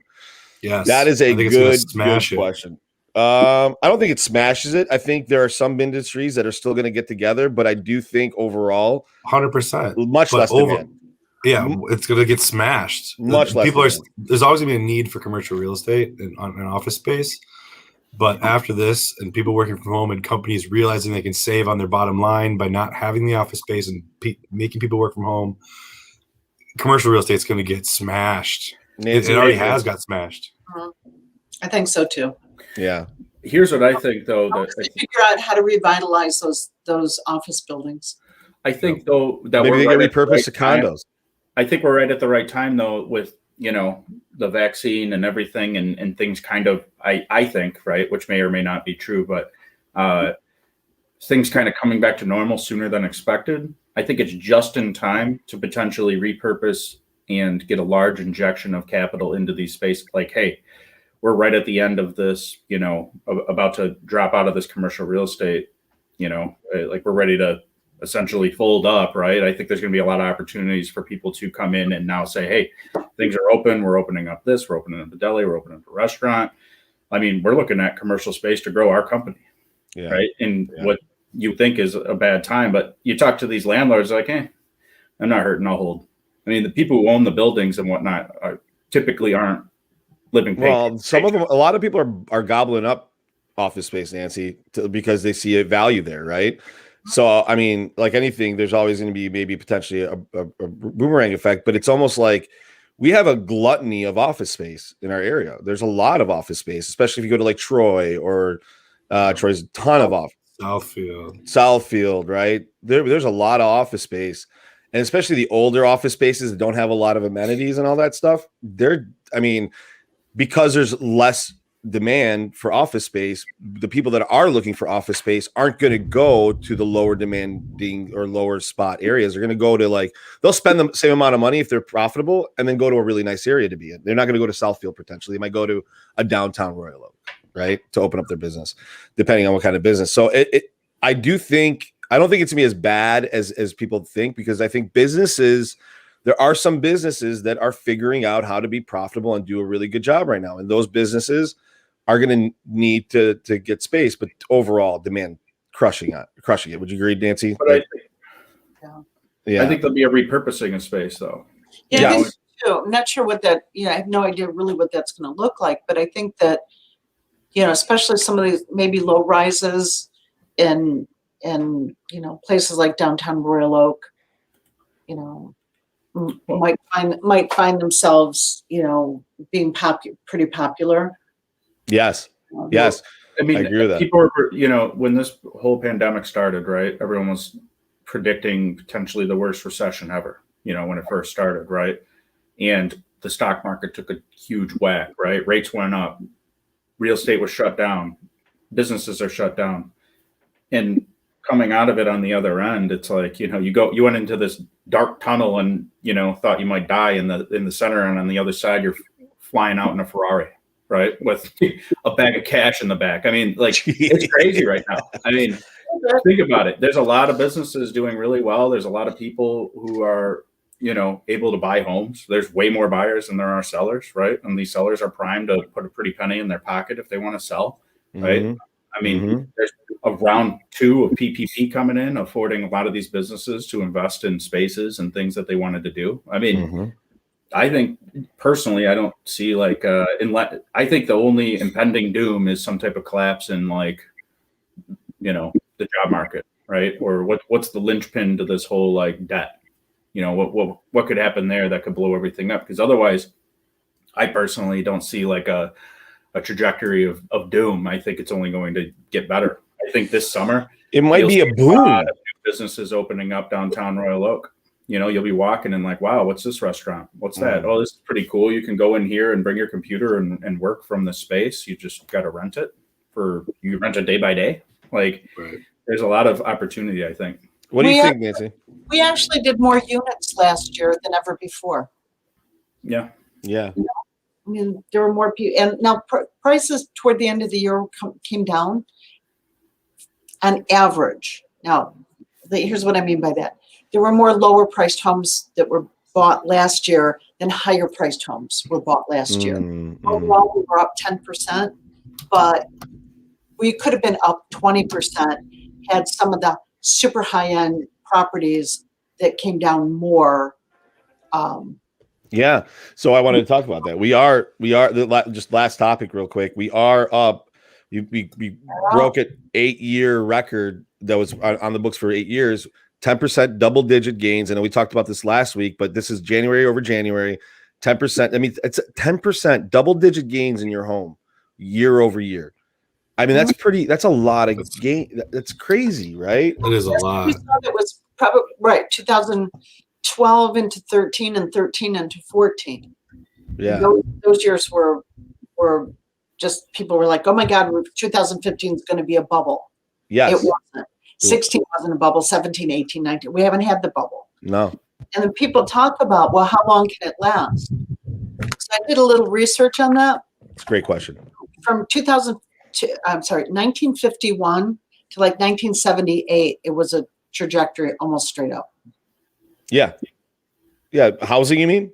Yes, that is a good question. I don't think it smashes it. I think there are some industries that are still going to get together, but I do think overall, 100%, much less demand. Yeah, it's going to get smashed. Much less. There's always going to be a need for commercial real estate and office space. But after this, and people working from home and companies realizing they can save on their bottom line by not having the office space and making people work from home, commercial real estate is going to get smashed. It already has got smashed. I think so too. Yeah. Here's what I think, though. That figure out how to revitalize those office buildings. I think, though, that maybe we're they get repurposed to condos. I think we're right at the right time, though, with, the vaccine and everything and things kind of, I think, right, which may or may not be true, but things kind of coming back to normal sooner than expected. I think it's just in time to potentially repurpose and get a large injection of capital into these spaces. Like, hey, we're right at the end of this, about to drop out of this commercial real estate, like we're ready to essentially fold up, right? I think there's going to be a lot of opportunities for people to come in and now say, hey, things are open. We're opening up this. We're opening up the deli. We're opening up a restaurant. I mean, we're looking at commercial space to grow our company, right? And what you think is a bad time, but you talk to these landlords like, hey, I'm not hurting. I'll hold. I mean, the people who own the buildings and whatnot typically aren't living. Well, some of them, a lot of people are gobbling up office space, Nancy, because they see a value there, right? So, I mean, like anything, there's always going to be maybe potentially a boomerang effect, but it's almost like we have a gluttony of office space in our area. There's a lot of office space, especially if you go to like Troy or Troy's a ton of office. Southfield, right? There's a lot of office space, and especially the older office spaces that don't have a lot of amenities and all that stuff. Because there's less demand for office space, the people that are looking for office space aren't going to go to the lower demanding or lower spot areas. They're going to go to they'll spend the same amount of money if they're profitable and then go to a really nice area to be in. They're not going to go to Southfield potentially. They might go to a downtown Royal Oak, right, to open up their business, depending on what kind of business. So I don't think it's going to be as bad as people think, because I think there are some businesses that are figuring out how to be profitable and do a really good job right now. And those businesses are going to need to get space, but overall demand crushing it. Would you agree, Nancy? But I think there'll be a repurposing of space, though. Yeah, I think too. I'm not sure what that, I have no idea really what that's going to look like, but I think that, especially some of these maybe low rises in places like downtown Royal Oak, might find themselves, being pretty popular. Yes. Yes. I mean, I agree with that. People were, when this whole pandemic started, right, everyone was predicting potentially the worst recession ever, when it first started, right? And the stock market took a huge whack, right? Rates went up, real estate was shut down, businesses are shut down. And coming out of it on the other end, it's like, you went into this dark tunnel and, thought you might die in the center, and on the other side, you're flying out in a Ferrari, right, with a bag of cash in the back. I mean, it's crazy right now. I mean, think about it. There's a lot of businesses doing really well. There's a lot of people who are, able to buy homes. There's way more buyers than there are sellers, right? And these sellers are primed to put a pretty penny in their pocket if they want to sell, right? Mm-hmm. I mean, there's a round 2 of PPP coming in, affording a lot of these businesses to invest in spaces and things that they wanted to do. I mean, I think personally, I don't see I think the only impending doom is some type of collapse in the job market, right? Or what's the linchpin to this whole debt? What could happen there that could blow everything up? Because otherwise, I personally don't see a trajectory of doom. I think it's only going to get better. I think this summer it might be a boom. A lot of new businesses opening up downtown Royal Oak. You'll be walking and wow, what's this restaurant? What's that? Oh, this is pretty cool. You can go in here and bring your computer and work from the space. You just got to rent it you rent it day by day. There's a lot of opportunity, I think. What do you think, Nancy? We actually did more units last year than ever before. Yeah. Yeah. I mean, there were more people, and now prices toward the end of the year came down on average. Now, here's what I mean by that. There were more lower priced homes that were bought last year than higher priced homes were bought last year. Overall, we were up 10%, but we could have been up 20% had some of the super high end properties that came down more. Yeah. So I wanted to talk about that. We are just last topic real quick. We are up. We broke an 8-year record that was on the books for 8 years, 10% double digit gains. I know we talked about this last week, but this is January over January, 10%. I mean, it's 10% double digit gains in your home year over year. I mean, that's a lot of gain. That's crazy, right? It is a lot. It was probably right. 2012 into 13 and 13 into 14. Yeah. Those years were just, people were like, oh my God, 2015 is going to be a bubble. Yes. It wasn't. 16 wasn't a bubble, 17, 18, 19. We haven't had the bubble. No. And then people talk about, well, how long can it last? So I did a little research on that. It's a great question. From 1951 to like 1978, it was a trajectory almost straight up. Yeah. Yeah. Housing, you mean?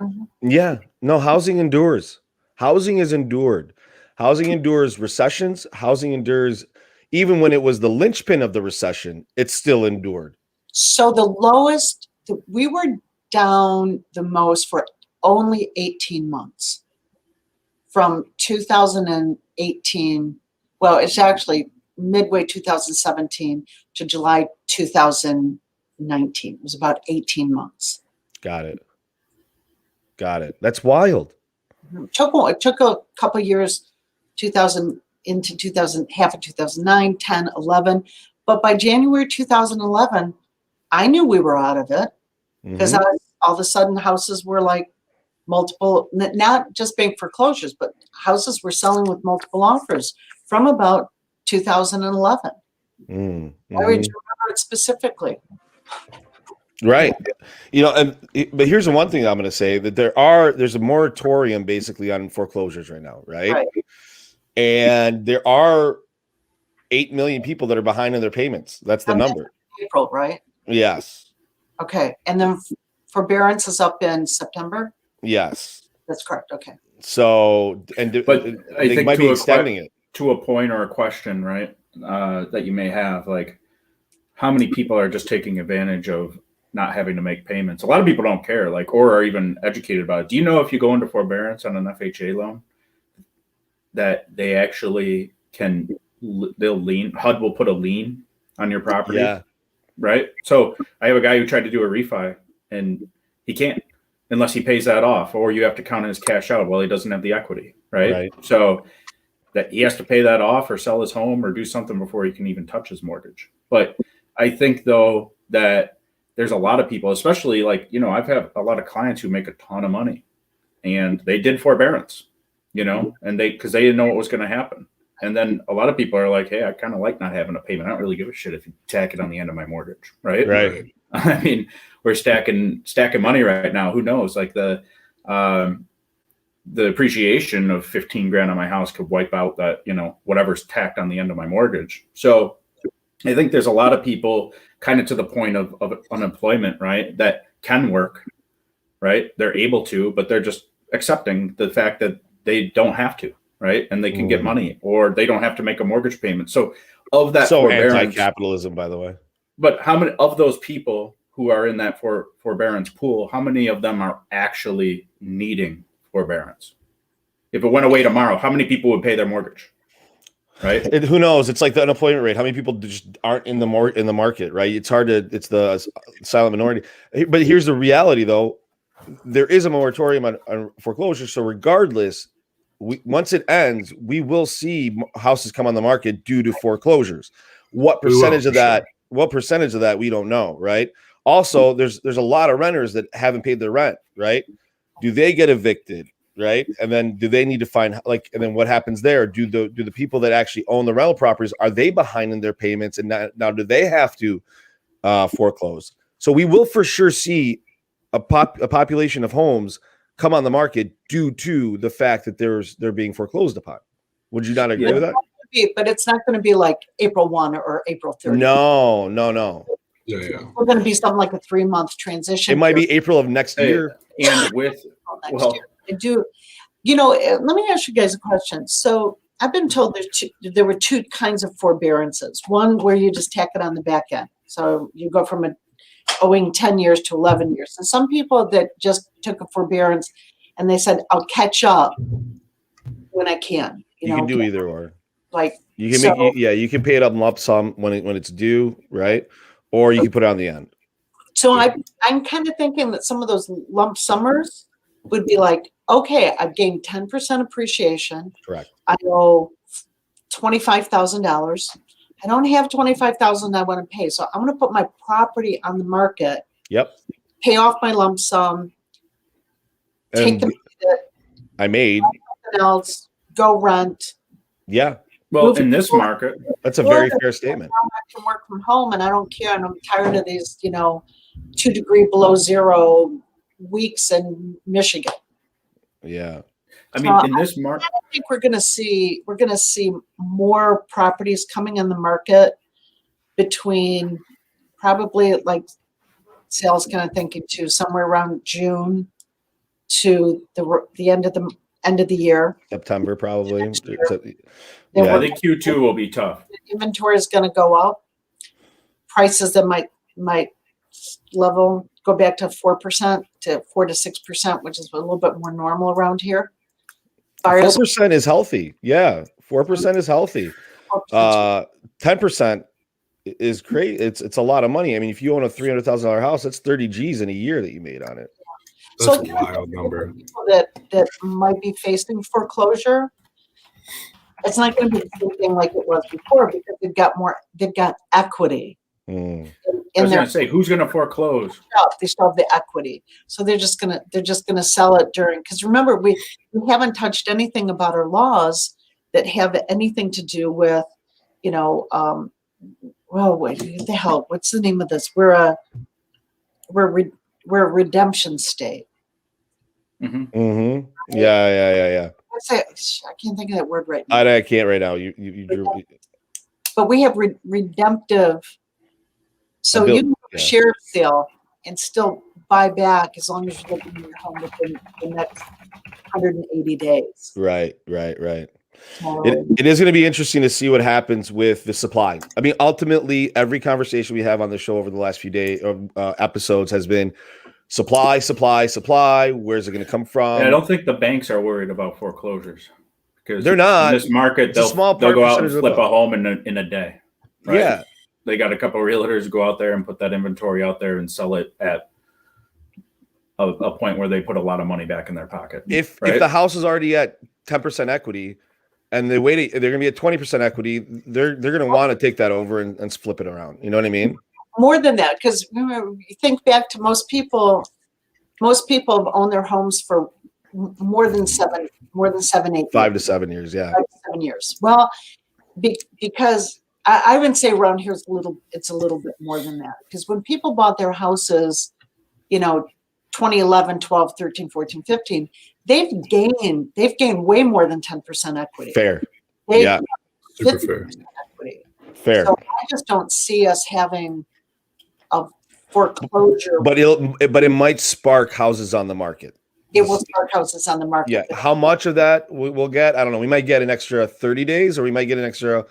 Mm-hmm. Yeah. No, housing endures. Housing is endured. Housing endures recessions. Housing endures, even when it was the linchpin of the recession, it still endured. So the lowest, we were down the most for only 18 months. From 2018, well, it's actually midway 2017 to July 2019. It was about 18 months. Got it. That's wild. It took a couple of years, 2000 into 2000, half of 2009, 10, 11. But by January 2011, I knew we were out of it because all of a sudden houses were like multiple, not just bank foreclosures, but houses were selling with multiple offers from about 2011. I remember it specifically. Right. But here's the one thing I'm going to say, that there's a moratorium basically on foreclosures right now. Right. And there are 8 million people that are behind in their payments. That's the number. April, right? Yes. Okay. And then forbearance is up in September? Yes. That's correct. Okay. So, but I think might be extending it to a point or a question, right? That you may have, like, how many people are just taking advantage of not having to make payments? A lot of people don't care, like, or are even educated about it. Do you know if you go into forbearance on an FHA loan, that they actually they'll lien, HUD will put a lien on your property? Yeah. Right. So I have a guy who tried to do a refi and he can't unless he pays that off, or you have to count his cash out. Well, he doesn't have the equity. Right. So that he has to pay that off or sell his home or do something before he can even touch his mortgage. But I think, though, that there's a lot of people, especially like, I've had a lot of clients who make a ton of money and they did forbearance, and because they didn't know what was going to happen. And then a lot of people are like, hey, I kind of like not having a payment. I don't really give a shit if you tack it on the end of my mortgage. Right. Right. I mean, we're stacking money right now. Who knows? Like the appreciation of 15 grand on my house could wipe out that, whatever's tacked on the end of my mortgage. So I think there's a lot of people kind of to the point of unemployment, right, that can work, right? They're able to, but they're just accepting the fact that they don't have to, right? And they can get money, or they don't have to make a mortgage payment. So of that, so anti-capitalism, by the way. But how many of those people who are in that forbearance pool, how many of them are actually needing forbearance? If it went away tomorrow, how many people would pay their mortgage? Right. Who knows? It's like the unemployment rate. How many people just aren't in the market, right? It's the silent minority. But here's the reality, though. There is a moratorium on foreclosure. So regardless, once it ends, we will see houses come on the market due to foreclosures. What percentage of that? What percentage of that we don't know, right? Also, there's a lot of renters that haven't paid their rent, right? Do they get evicted? Right. And then do they need to find and then what happens there? Do the people that actually own the rental properties, are they behind in their payments? And now do they have to foreclose? So we will for sure see a population of homes come on the market due to the fact that they're being foreclosed upon. Would you not agree with that? But it's not going to be like April 1 or April 30. No. Yeah. We're going to be something like a 3-month transition. It might be April of next year. And with, next year. I do, let me ask you guys a question. So I've been told there were two kinds of forbearances. One where you just tack it on the back end. So you go from owing 10 years to 11 years. And some people that just took a forbearance and they said, I'll catch up when I can. You can do either or. Like you can you can pay it up lump sum when it's due, right? Or you can put it on the end. So I'm kind of thinking that some of those lump summers would be like, okay, I've gained 10% appreciation. Correct. I owe $25,000. I don't have $25,000 I want to pay. So I'm going to put my property on the market. Yep. Pay off my lump sum. Take the I made something else. Go rent. Yeah. Well, in this market, that's a very fair statement. I can work from home and I don't care. And I'm tired of these, 2 degree below zero weeks in Michigan. Yeah. I mean, in this market, I think we're going to see more properties coming on the market between probably, like Sal's kind of thinking too, somewhere around June to the end of the year. September probably. I think Q2 will be tough. Inventory is going to go up. Prices that might level, go back to 4% to 4 to 6%, which is a little bit more normal around here. 4% is healthy. Yeah, 4% is healthy. 10% is great. It's a lot of money. I mean, if you own a $300,000 house, that's 30 G's in a year that you made on it. That's a wild number. People that might be facing foreclosure, it's not going to be the same thing like it was before because they've got equity. I was going to say, who's going to foreclose? They still have the equity, so they're just gonna sell it during. Because remember, we haven't touched anything about our laws that have anything to do with, well, what the hell? What's the name of this? We're a redemption state. Mm-hmm. Mm-hmm. Yeah. I can't think of that word right now. I can't right now. You drew. But we have redemptive. So you can do a sheriff sale and still buy back as long as you're living in your home within the next 180 days. Right. It is going to be interesting to see what happens with the supply. I mean, ultimately, every conversation we have on the show over the last few episodes has been supply. Where's it going to come from? And I don't think the banks are worried about foreclosures because they're not. In this market, they'll go out and flip a home in a day. Right? Yeah. They got a couple of realtors go out there and put that inventory out there and sell it at a point where they put a lot of money back in their pocket. If the house is already at 10% equity and they're going to be at 20% equity, they're going to want to take that over and flip it around. You know what I mean? More than that, because remember, you think back to most people have owned their homes for more than 7, 8 5 to 7 years. Yeah. 5 to 7 years. Well, because I would say around here it's a little bit more than that. Because when people bought their houses, 2011, 12, 13, 14, 15, they've gained way more than 10% equity. Fair. Super fair. Equity. Fair. So I just don't see us having a foreclosure. But it might spark houses on the market. It will spark houses on the market. Yeah. How much of that we'll get? I don't know. We might get an extra 30 days or we might get an extra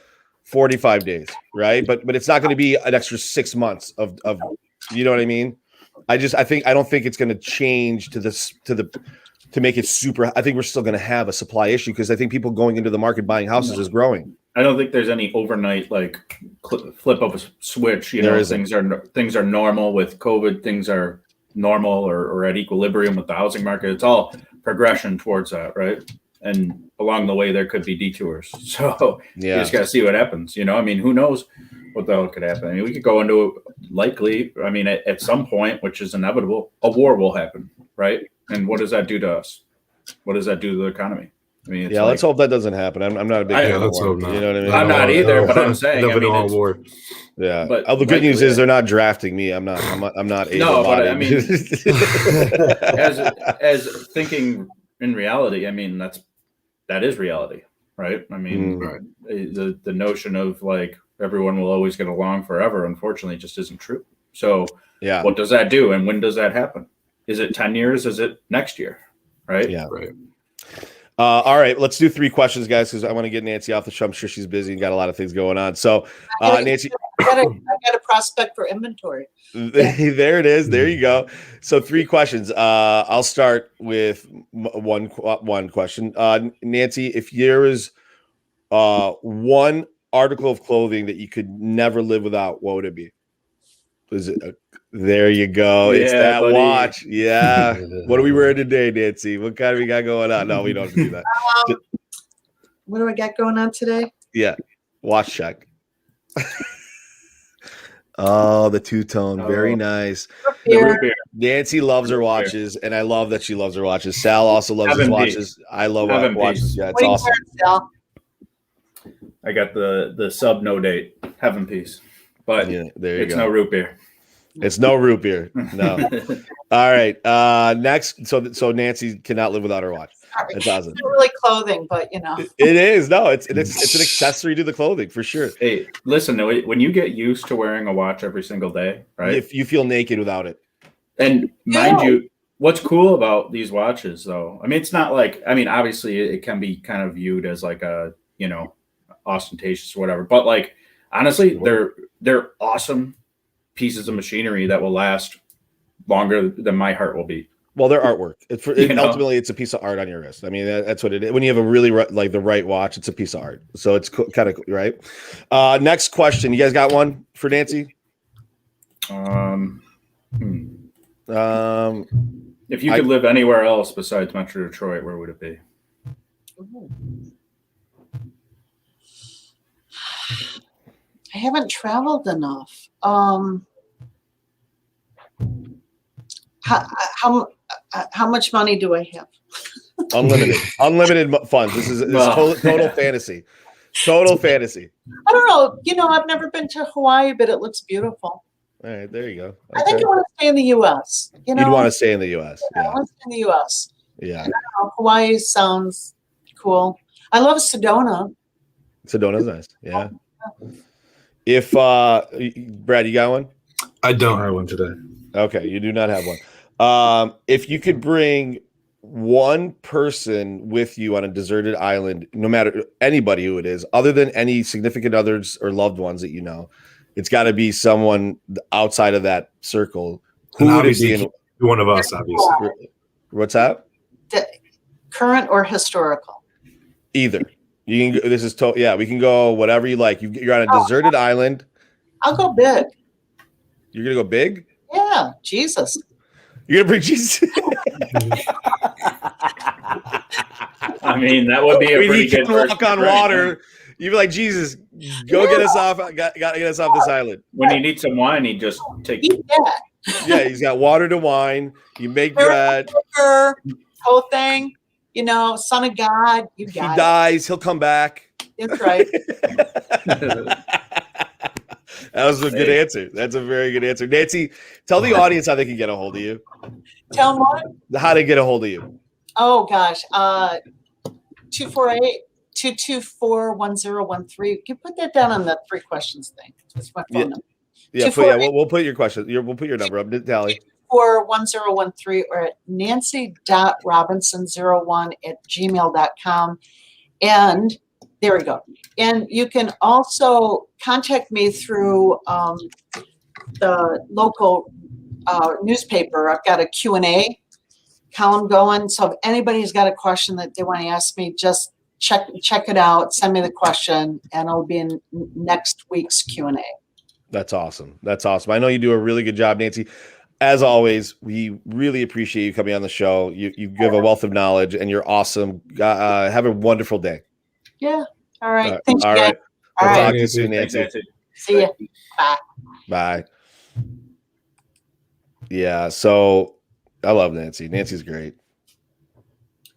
45 days, right? But it's not going to be an extra 6 months of you know what I mean? I don't think it's going to change to make it super. I think we're still going to have a supply issue because I think people going into the market buying houses is growing. I don't think there's any overnight flip of a switch. Things are normal with COVID. Things are normal or at equilibrium with the housing market. It's all progression towards that, right? And along the way, there could be detours. So you just got to see what happens. I mean, who knows what the hell could happen? I mean, we could go into at some point, which is inevitable, a war will happen, right? And what does that do to us? What does that do to the economy? I mean, it's Yeah, let's hope that doesn't happen. I'm not a big fan of let's war. hope not. You know what I mean? I'm not either, but I'm saying, Never I mean, know on it's- war. Yeah. But the good news likely- is they're not drafting me. I'm not able. No, but I mean, as thinking in reality, I mean, that is reality, right? I mean, the notion of like everyone will always get along forever, unfortunately, just isn't true. So yeah. what does that do? And when does that happen? Is it 10 years? Is it next year? Right? Yeah. Right. All right, let's do 3 questions, guys, because I want to get Nancy off the show. I'm sure she's busy and got a lot of things going on. So, Nancy, I got a prospect for inventory. there it is. There you go. So 3 questions. I'll start with one question. Nancy, if there is one article of clothing that you could never live without, what would it be? Is it there you go. Yeah, it's that buddy. watch. Yeah. What are we wearing today, Nancy? What kind of we got going on? No, we don't have to do that. What do I got going on today? Yeah. Watch check. Oh, the two-tone. Very nice. The root beer. Nancy loves her watches, and I love that she loves her watches. Sal also loves his watches. I love watches. Yeah, it's Wait awesome. for it, Sal. I got the sub no date. Heaven peace. But Yeah, there you it's go. no root beer. It's no root beer. No. All right. Next. So Nancy cannot live without her watch. Sorry. That's awesome. It's not really clothing, but you know. It is. No, it's an accessory to the clothing for sure. Hey, listen, when you get used to wearing a watch every single day, right? If you feel naked without it. And mind you, what's cool about these watches, though, I mean, it's not like, I mean, obviously it can be kind of viewed as like a, you know, ostentatious or whatever, but like, honestly, they're awesome pieces of machinery that will last longer than my heart will beat. Well, they're artwork. Ultimately, it's a piece of art on your wrist. I mean, that's what it is. When you have a really like the right watch, it's a piece of art. So it's kind of cool, right? Next question. You guys got one for Nancy? If you could live anywhere else besides Metro Detroit, where would it be? I haven't traveled enough. How much money do I have? Unlimited funds. This is total fantasy. Total fantasy. I don't know. You know, I've never been to Hawaii, but it looks beautiful. All right, there you go. Okay. I think I want to stay in the U.S. You know, You'd want to stay in the U.S. I want to stay in the U.S. Yeah. Hawaii sounds cool. I love Sedona. Sedona's nice. Yeah. If Brad, you got one? I don't have one today. Okay, you do not have one. If you could bring one person with you on a deserted island, no matter anybody who it is, other than any significant others or loved ones that you know, it's got to be someone outside of that circle. Who would it be? One of us, obviously. What's that? Current or historical? Either. You can. This is yeah. We can go whatever you like. You're on a deserted island. I'll go big. You're gonna go big. Yeah, Jesus. You're gonna bring Jesus. I mean, that would be a pretty he good can walk on water. You'd be like, Jesus, go get us off. Got to get us off this island. When you need some wine, he just take. Eat that. Yeah, he's got water to wine. You make bread. Whole thing. You know, son of God. You got He dies. He'll come back. That's right. That was a good answer. That's a very good answer. Nancy, tell the audience how they can get a hold of you. Tell them what? How to get a hold of you. Oh, gosh. 248-224-1013. You can put that down on the 3 questions thing. That's my phone number. Yeah, we'll put your question. We'll put your number up. Tally. 224-1013 or at nancy.robinson01@gmail.com. And there we go. And you can also contact me through the local newspaper. I've got a Q&A column going. So if anybody's got a question that they want to ask me, just check it out. Send me the question, and it'll be in next week's Q&A. That's awesome. That's awesome. I know you do a really good job, Nancy. As always, we really appreciate you coming on the show. You give a wealth of knowledge, and you're awesome. Have a wonderful day. Yeah. All right. Thanks, all guys. right. All We'll right. talk to you soon, Nancy. See ya. Bye. Bye. Yeah. So I love Nancy. Nancy's great.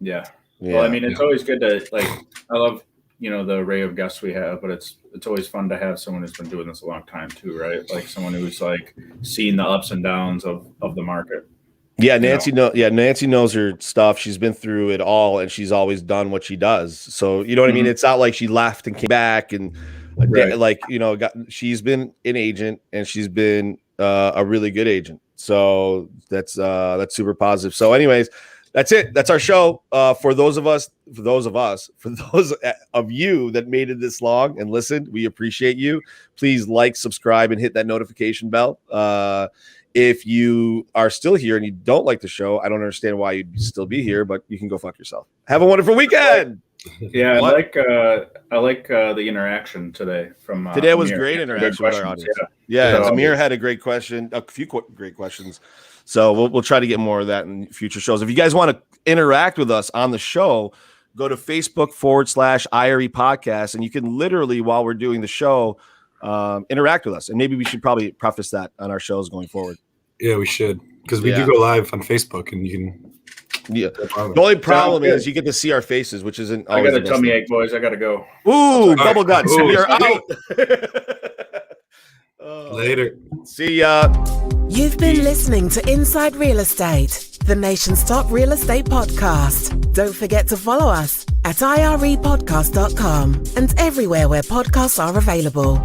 Yeah. Well, I mean, it's always good to like. I love the array of guests we have, but it's always fun to have someone who's been doing this a long time too, right? Like someone who's like seen the ups and downs of the market. Yeah, Nancy Nancy knows her stuff. She's been through it all, and she's always done what she does. So you know what I mean? It's not like she left and came back and she's been an agent, and she's been a really good agent. So that's super positive. So anyways, that's it. That's our show. For those of you that made it this long and listened, we appreciate you. Please like, subscribe, and hit that notification bell. If you are still here and you don't like the show, I don't understand why you'd still be here, but you can go fuck yourself. Have a wonderful weekend. Yeah, I like the interaction today from today was Amir. great interaction with our audience. Yeah, So, Amir had a great question, a few great questions. So we'll try to get more of that in future shows. If you guys want to interact with us on the show, go to Facebook.com/IRE podcast, and you can literally, while we're doing the show, interact with us. And maybe we should probably preface that on our shows going forward. Yeah, we should, because we do go live on Facebook, and you can. Yeah. The only problem is you get to see our faces, which isn't. I got a tummy ache, boys. I got to go. Ooh, double guts. We are out. Later. See ya. You've been listening to Inside Real Estate, the nation's top real estate podcast. Don't forget to follow us at irepodcast.com and everywhere where podcasts are available.